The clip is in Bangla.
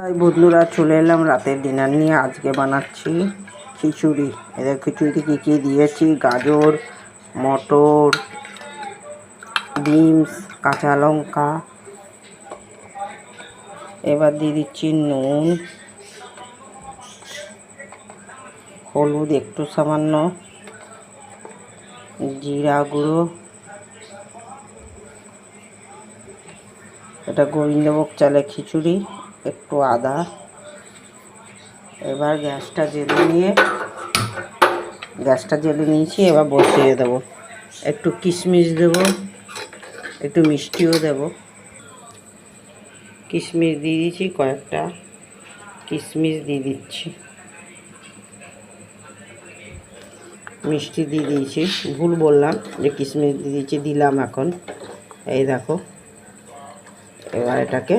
হাই বন্ধুরা, চলে এলাম রাতের ডিনার নিয়ে। আজকে বানাচ্ছি খিচুড়ি। এদের খিচুড়িতে কী কী দিয়েছি: গাজর, মটর, বিনস, কাঁচা লঙ্কা। এবার দিয়ে দিচ্ছি নুন, হলুদ একটু সামান্য, জিরা গুঁড়ো, এটা গোবিন্দভোগ চালের খিচুড়ি, একটু আদা। এবার গ্যাসটা জেলে নিয়েছি। এবার বসিয়ে দেবো। একটু কিশমিশ দেবো, একটু মিষ্টিও দেবো। কিশমিশ দিয়ে দিয়েছি, কয়েকটা কিশমিশ দিয়ে দিচ্ছি, মিষ্টি দিয়ে দিয়েছি। ভুল বললাম, যে কিশমিশ দিয়ে দিয়েছি, দিলাম এখন। এই দেখো, এবার এটাকে